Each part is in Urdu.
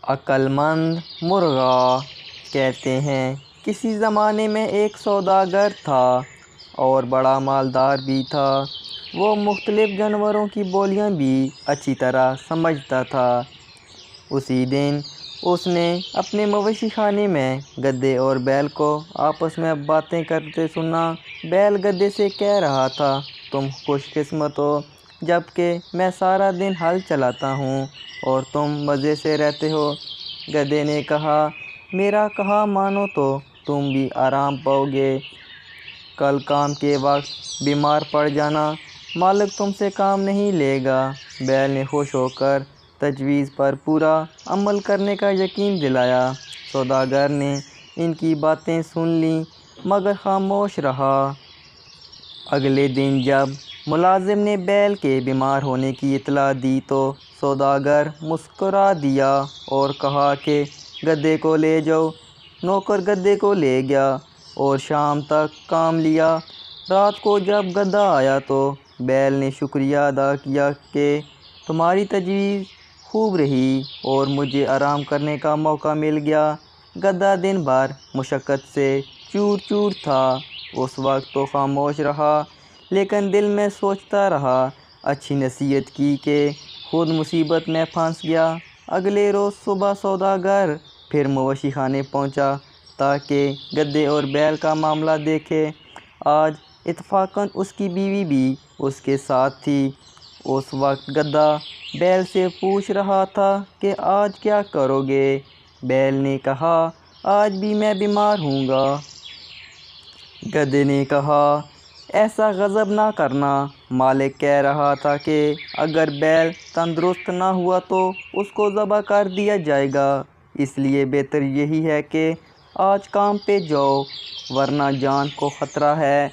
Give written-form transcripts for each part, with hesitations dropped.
عقل مند مرغا کہتے ہیں کسی زمانے میں ایک سوداگر تھا اور بڑا مالدار بھی تھا۔ وہ مختلف جانوروں کی بولیاں بھی اچھی طرح سمجھتا تھا۔ اسی دن اس نے اپنے مویشی خانے میں گدھے اور بیل کو آپس میں باتیں کرتے سنا۔ بیل گدھے سے کہہ رہا تھا، تم خوش قسمت ہو، جبکہ میں سارا دن ہل چلاتا ہوں اور تم مزے سے رہتے ہو۔ گدھے نے کہا، میرا کہا مانو تو تم بھی آرام پاؤ گے۔ کل کام کے وقت بیمار پڑ جانا، مالک تم سے کام نہیں لے گا۔ بیل نے خوش ہو کر تجویز پر پورا عمل کرنے کا یقین دلایا۔ سوداگر نے ان کی باتیں سن لیں مگر خاموش رہا۔ اگلے دن جب ملازم نے بیل کے بیمار ہونے کی اطلاع دی تو سوداگر مسکرا دیا اور کہا کہ گدھے کو لے جاؤ۔ نوکر گدھے کو لے گیا اور شام تک کام لیا۔ رات کو جب گدھا آیا تو بیل نے شکریہ ادا کیا کہ تمہاری تجویز خوب رہی اور مجھے آرام کرنے کا موقع مل گیا۔ گدھا دن بھر مشقت سے چور چور تھا۔ اس وقت تو خاموش رہا لیکن دل میں سوچتا رہا، اچھی نصیحت کی کہ خود مصیبت میں پھنس گیا۔ اگلے روز صبح سوداگر پھر مویشی خانے پہنچا تاکہ گدھے اور بیل کا معاملہ دیکھے۔ آج اتفاقاً اس کی بیوی بھی اس کے ساتھ تھی۔ اس وقت گدھا بیل سے پوچھ رہا تھا کہ آج کیا کرو گے؟ بیل نے کہا، آج بھی میں بیمار ہوں گا۔ گدھے نے کہا، ایسا غضب نہ کرنا، مالک کہہ رہا تھا کہ اگر بیل تندرست نہ ہوا تو اس کو ذبح کر دیا جائے گا، اس لیے بہتر یہی ہے کہ آج کام پہ جاؤ ورنہ جان کو خطرہ ہے۔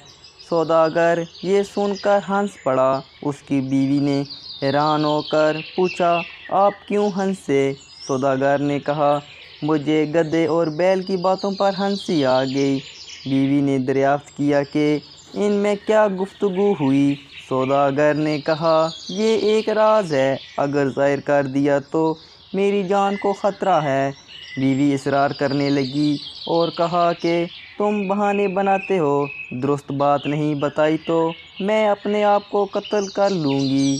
سوداگر یہ سن کر ہنس پڑا۔ اس کی بیوی نے حیران ہو کر پوچھا، آپ کیوں ہنسے؟ سوداگر نے کہا، مجھے گدھے اور بیل کی باتوں پر ہنسی آ گئی۔ بیوی نے دریافت کیا کہ ان میں کیا گفتگو ہوئی۔ سوداگر نے کہا، یہ ایک راز ہے، اگر ظاہر کر دیا تو میری جان کو خطرہ ہے۔ بیوی اصرار کرنے لگی اور کہا کہ تم بہانے بناتے ہو، درست بات نہیں بتائی تو میں اپنے آپ کو قتل کر لوں گی۔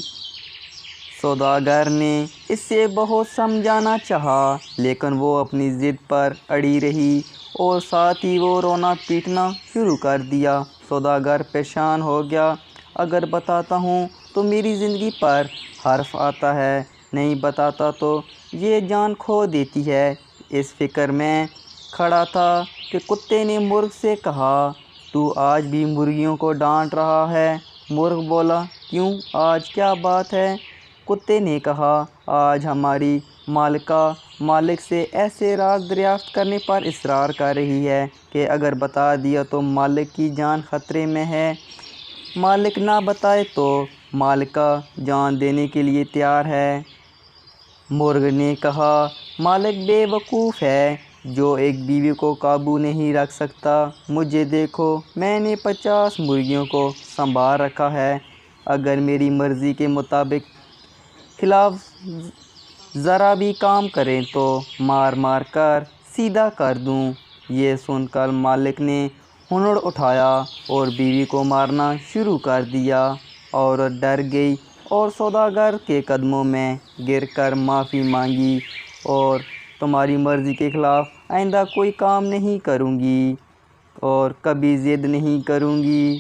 سوداگر نے اس سے بہت سمجھانا چاہا لیکن وہ اپنی ضد پر اڑی رہی اور ساتھ ہی وہ رونا پیٹنا شروع کر دیا۔ سوداگر پریشان ہو گیا، اگر بتاتا ہوں تو میری زندگی پر حرف آتا ہے، نہیں بتاتا تو یہ جان کھو دیتی ہے۔ اس فکر میں کھڑا تھا کہ کتے نے مرغ سے کہا، تو آج بھی مرغیوں کو ڈانٹ رہا ہے؟ مرغ بولا، کیوں، آج کیا بات ہے؟ کتے نے کہا، آج ہماری مالکہ مالک سے ایسے راز دریافت کرنے پر اصرار کر رہی ہے کہ اگر بتا دیا تو مالک کی جان خطرے میں ہے، مالک نہ بتائے تو مالکہ جان دینے کے لیے تیار ہے۔ مرغ نے کہا، مالک بے وقوف ہے جو ایک بیوی کو قابو نہیں رکھ سکتا۔ مجھے دیکھو، میں نے 50 مرغیوں کو سنبھال رکھا ہے، اگر میری مرضی کے مطابق خلاف ذرا بھی کام کریں تو مار مار کر سیدھا کر دوں۔ یہ سن کر مالک نے ہنوڑ اٹھایا اور بیوی کو مارنا شروع کر دیا۔ عورت ڈر گئی اور سوداگر کے قدموں میں گر کر معافی مانگی اور تمہاری مرضی کے خلاف آئندہ کوئی کام نہیں کروں گی اور کبھی ضد نہیں کروں گی۔